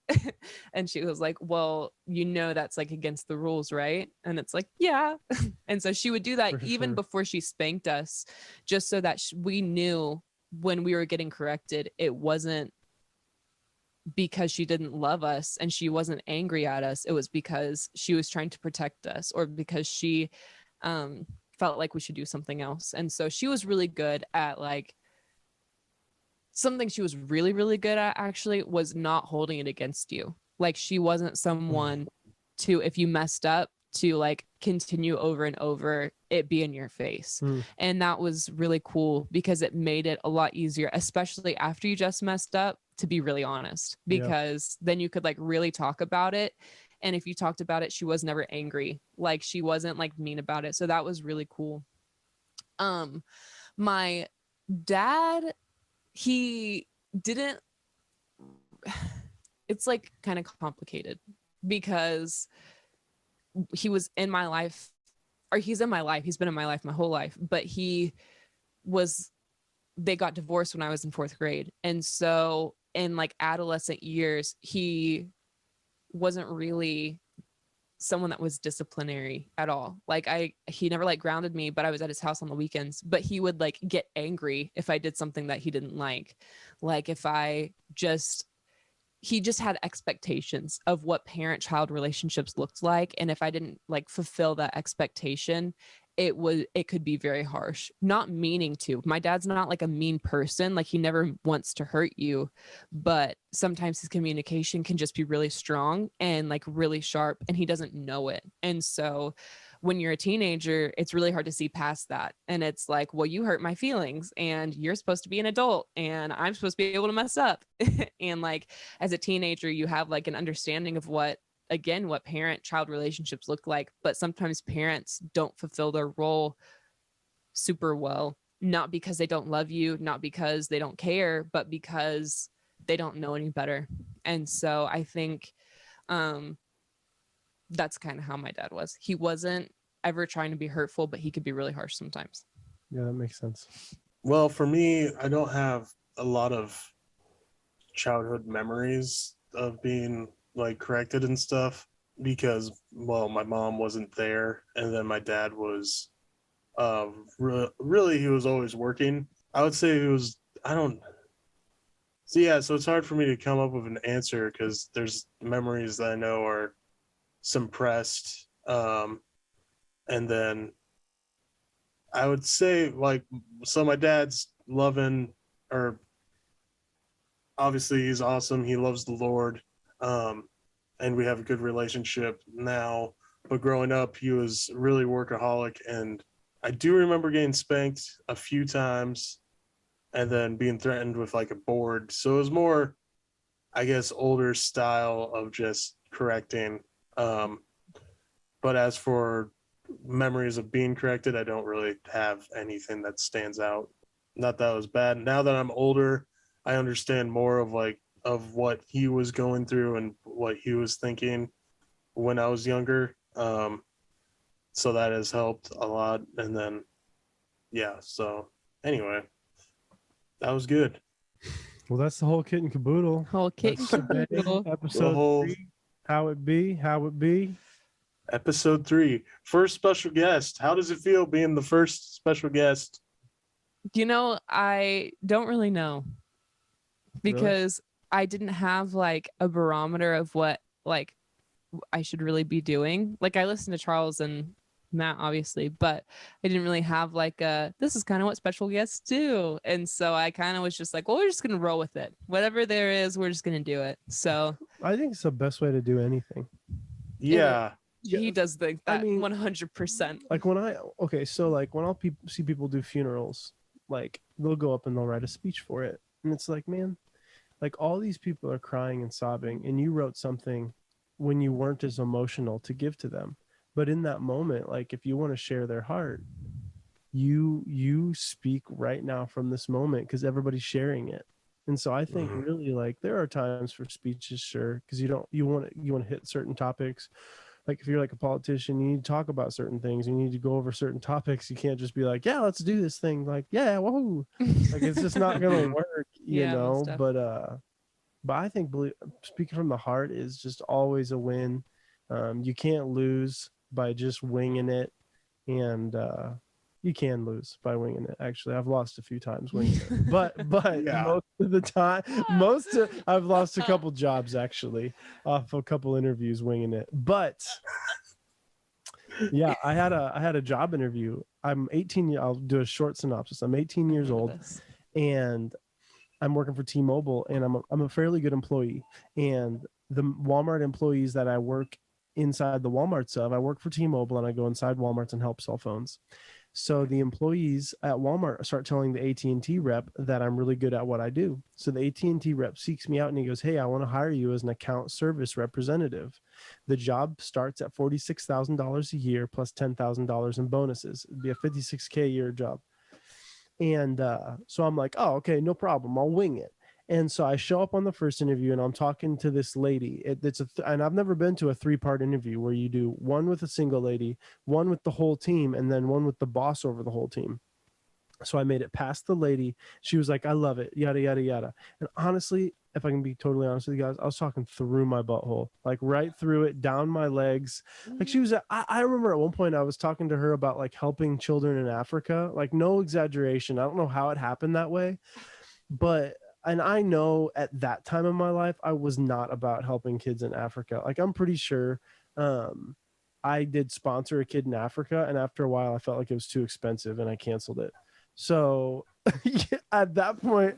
And she was like, "Well, that's like against the rules, right?" And it's like, "Yeah." And so she would do that For even sure. before she spanked us, just so that we knew when we were getting corrected, it wasn't because she didn't love us and she wasn't angry at us. It was because she was trying to protect us or because she um felt like we should do something else. And so she was really good at like something she was really, really good at actually was not holding it against you. Like she wasn't someone to, if you messed up, to like continue over and over it be in your face. Mm. And that was really cool because it made it a lot easier, especially after you just messed up, to be really honest, Yeah. because then you could like really talk about it. And if you talked about it, she was never angry. Like she wasn't like mean about it. So that was really cool. My dad, he didn't it's like kind of complicated because he was in my life or he's in my life. He's been in my life my whole life, but they got divorced when I was in 4th grade. And so in like adolescent years, he wasn't really someone that was disciplinary at all. Like he never like grounded me, but I was at his house on the weekends, but he would like get angry if I did something that he didn't like. Like if he just had expectations of what parent child relationships looked like, and if I didn't like fulfill that expectation, it could be very harsh. Not meaning to. My dad's not like a mean person, like he never wants to hurt you, but sometimes his communication can just be really strong and like really sharp and he doesn't know it. And so when you're a teenager, it's really hard to see past that. And it's like, well, you hurt my feelings and you're supposed to be an adult and I'm supposed to be able to mess up. And like as a teenager, you have like an understanding of what parent child relationships look like. But sometimes parents don't fulfill their role super well, not because they don't love you, not because they don't care, but because they don't know any better. And so I think that's kind of how my dad was. He wasn't ever trying to be hurtful, but he could be really harsh sometimes. Yeah, that makes sense. Well, for me, I don't have a lot of childhood memories of being like corrected and stuff because, well, my mom wasn't there, and then my dad was, really, he was always working. I would say it was. I don't. So yeah, so it's hard for me to come up with an answer because there's memories that I know are suppressed. And then I would say like so my dad's loving or obviously he's awesome. He loves the Lord. And we have a good relationship now. But growing up, he was really workaholic. And I do remember getting spanked a few times and then being threatened with like a board. So it was more, I guess, older style of just correcting. But as for memories of being corrected, I don't really have anything that stands out. Not that it was bad. Now that I'm older, I understand more of like of what he was going through and what he was thinking when I was younger. So so that has helped a lot. And then, yeah. So anyway, that was good. Well, that's the whole kit and caboodle. Whole kit and That's shebang. caboodle. Episode The whole 3. How it be. episode 3, first special guest. How does it feel being the first special guest? You know, I don't really know because I didn't have like a barometer of what like I should really be doing. Like I listened to Charles and Matt obviously, but I didn't really have like a this is kind of what special guests do. And so I kind of was just like, well, we're just gonna roll with it. Whatever there is, we're just gonna do it. So I think it's the best way to do anything. Yeah. he does think I that mean, 100%. Like when I'll see people do funerals, like they'll go up and they'll write a speech for it, and it's like, man, like all these people are crying and sobbing, and you wrote something when you weren't as emotional to give to them, but in that moment, like if you want to share their heart, you speak right now from this moment because everybody's sharing it. And so I think really like there are times for speeches, sure, because you want to hit certain topics. Like if you're like a politician, you need to talk about certain things. You need to go over certain topics. You can't just be like, yeah, let's do this thing. Like, yeah, whoa. Like it's just not gonna work, you Yeah, know. most But I think speaking from the heart is just always a win. You can't lose by just winging it, and you can lose by winging it. Actually, I've lost a few times winging it, but Yeah. most of the time, I've lost a couple jobs actually off a couple interviews winging it. But yeah, I had a job interview. I'm 18. I'll do a short synopsis. I'm 18 years old, and I'm working for T-Mobile, and I'm a fairly good employee. And the Walmart employees that I work inside the Walmarts of, I work for T-Mobile, and I go inside Walmarts and help cell phones. So the employees at Walmart start telling the AT&T rep that I'm really good at what I do. So the AT&T rep seeks me out and he goes, hey, I want to hire you as an account service representative. The job starts at $46,000 a year plus $10,000 in bonuses. It'd be a $56K a year job. And so I'm like, oh, okay, no problem. I'll wing it. And so I show up on the first interview and I'm talking to this lady. And I've never been to a 3-part interview where you do one with a single lady, one with the whole team, and then one with the boss over the whole team. So I made it past the lady. She was like, I love it, yada, yada, yada. And honestly, if I can be totally honest with you guys, I was talking through my butthole, like right through it, down my legs. Like she was, I remember at one point I was talking to her about like helping children in Africa, like no exaggeration. I don't know how it happened that way, and I know at that time in my life, I was not about helping kids in Africa. Like I'm pretty sure I did sponsor a kid in Africa. And after a while, I felt like it was too expensive and I canceled it. So at that point,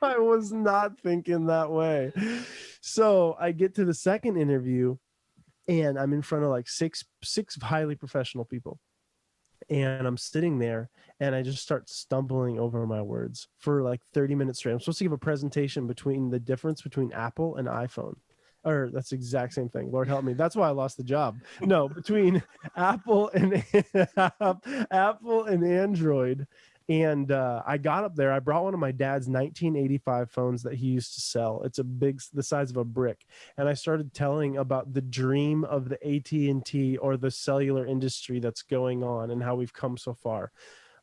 I was not thinking that way. So I get to the second interview and I'm in front of like six highly professional people. And I'm sitting there and I just start stumbling over my words for like 30 minutes straight. I'm supposed to give a presentation between the difference between Apple and iPhone. Or that's the exact same thing. Lord help me. That's why I lost the job. No, between Apple and Apple and Android. And I got up there. I brought one of my dad's 1985 phones that he used to sell. It's the size of a brick. And I started telling about the dream of the AT&T or the cellular industry that's going on and how we've come so far.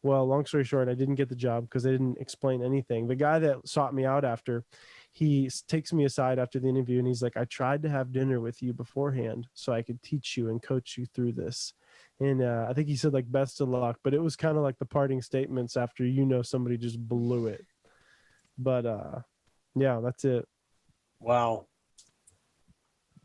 Well, long story short, I didn't get the job because they didn't explain anything. The guy that sought me out after, he takes me aside after the interview and he's like, I tried to have dinner with you beforehand so I could teach you and coach you through this. And I think he said like best of luck, but it was kind of like the parting statements after somebody just blew it. But yeah, that's it. Wow.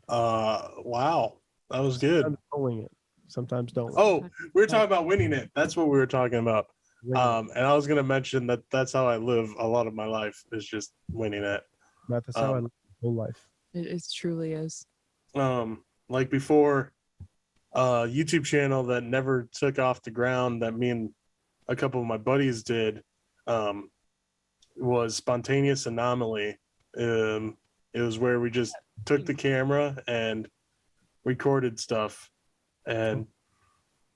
Wow. That was good. Sometimes don't wing it. Sometimes don't. Oh, we were talking about winning it. That's what we were talking about. And I was gonna mention that that's how I live a lot of my life is just winning it. That's how I live my whole life. It truly is. Like before, YouTube channel that never took off the ground that me and a couple of my buddies did was Spontaneous Anomaly. It was where we just took the camera and recorded stuff, and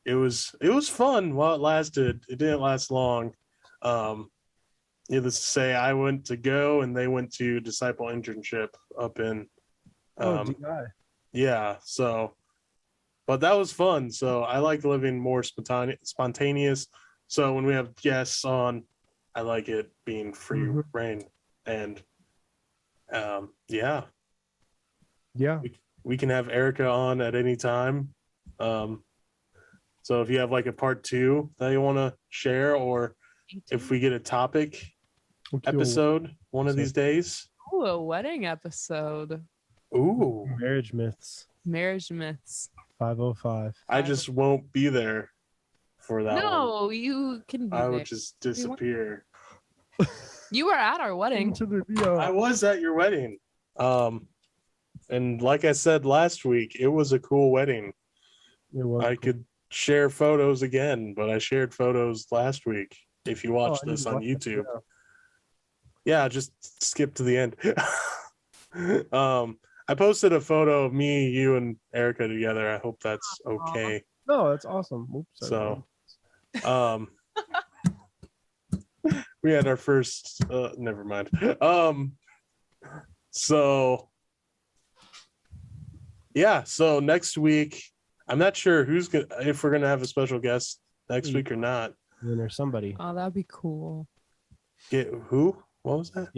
it was fun while it lasted. It didn't last long. Needless to say, I went to Go and they went to Disciple Internship up in DI. yeah, so but that was fun. So I like living more spontaneous. So when we have guests on, I like it being free Mhm. reign. And yeah, Yeah. we can have Erica on at any time. So if you have like a part 2 that you want to share, or if we get a topic We'll do a episode one of these days. Ooh, a wedding episode. Ooh, marriage myths Marriage myths. 505. I just won't be there for that one. No, you can be I there. would just disappear. You were at our wedding. Into the video. I was at your wedding. And like I said last week, it was a cool wedding. It was I cool. could share photos again, but I shared photos last week. If you watch I this didn't on watch that, YouTube, yeah. yeah, just skip to the end. I posted a photo of me, you, and Erica together. I hope that's okay. No, that's awesome. Oops, So, we had our first. Never mind. So, yeah. So next week, I'm not sure if we're gonna have a special guest next week or not. then there's somebody. Oh, that'd be cool. Get who? What was that?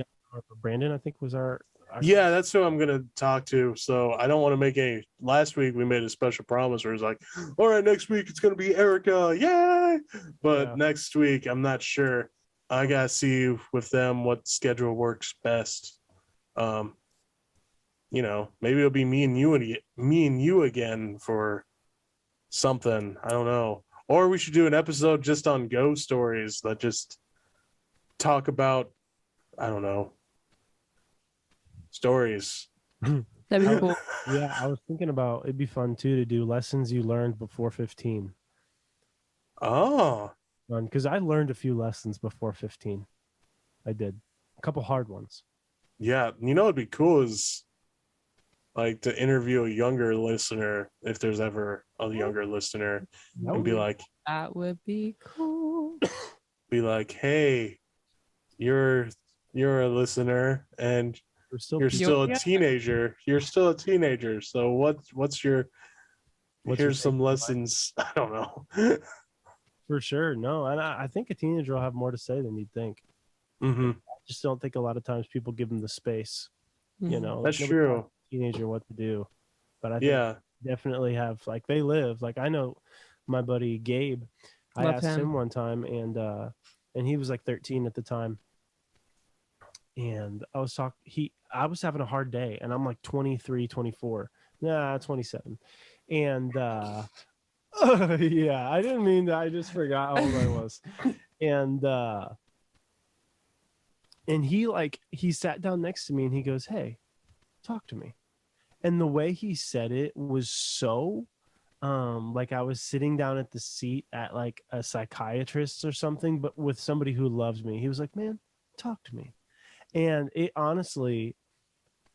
Brandon, I think, was our Yeah, that's who I'm gonna talk to. So I don't want to make any. Last week we made a special promise where it's like, all right, next week it's gonna be Erica, yay! But Yeah. next week I'm not sure. I gotta see with them what schedule works best. Maybe it'll be me and you again for something. I don't know. Or we should do an episode just on ghost stories that just talk about, I don't know, stories. That'd be cool. Yeah, I was thinking about it'd be fun too to do lessons you learned before 15. Oh, Because I learned a few lessons before 15. I did a couple hard ones. yeah. What'd be cool is like to interview a younger listener, if there's ever a younger listener, That and would be be- like, Cool. hey, you're a listener and we're still you're people- still a Yeah. teenager. You're still a teenager. So what's your What's your here's some take on life? lessons. I don't know. For sure. No, and I think a teenager will have more to say than you'd think. Hmm. I just don't think a lot of times people give them the space. You know, That's nobody true. tells a teenager what to do. But I think Yeah. definitely have they live. Like I know my buddy Gabe. I Love asked him. him one time and he was like 13 at the time. And I was having a hard day and I'm like 23, 24. Nah, 27. And yeah, I didn't mean that. I just forgot how old I was. And he sat down next to me and he goes, "Hey, talk to me." And the way he said it was so like I was sitting down at the seat at like a psychiatrist or something, but with somebody who loves me. He was like, "Man, talk to me." And it honestly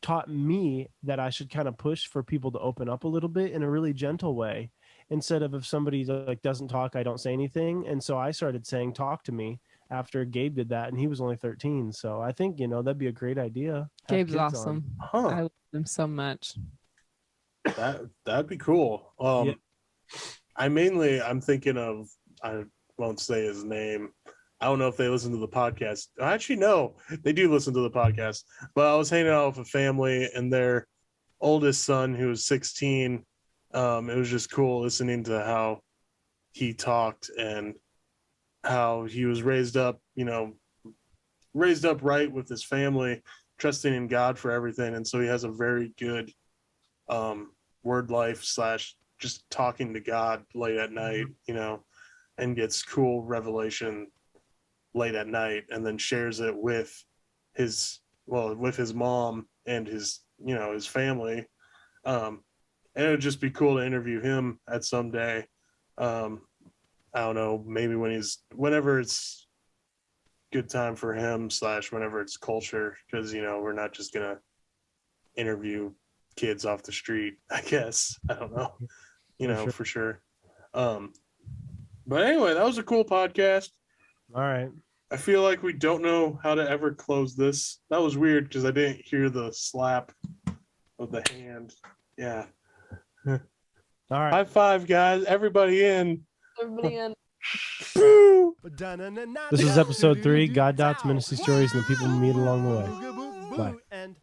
taught me that I should kind of push for people to open up a little bit in a really gentle way, instead of if somebody like doesn't talk, I don't say anything. And so I started saying, "Talk to me," after Gabe did that, and he was only 13. So I think, that'd be a great idea. Have Gabe's kids on. awesome. Huh. I love him so much. That'd be cool. Yeah. I'm thinking of, I won't say his name. I don't know if they listen to the podcast. Actually, no, they do listen to the podcast. But I was hanging out with a family and their oldest son, who was 16. It was just cool listening to how he talked and how he was raised up right with his family, trusting in God for everything. And so he has a very good word life / just talking to God late at night, and gets cool revelation late at night, and then shares it with his mom and his family. And it would just be cool to interview him at some day. I don't know, maybe whenever it's good time for him / whenever it's culture, because we're not just gonna interview kids off the street, I guess. I don't know, for sure. But anyway, that was a cool podcast. All right. I feel like we don't know how to ever close this. That was weird because I didn't hear the slap of the hand. Yeah. All right. High five, guys. Everybody in. Everybody in. This is episode 3, God Dots, Ministry Stories, and the people we meet along the way. Bye.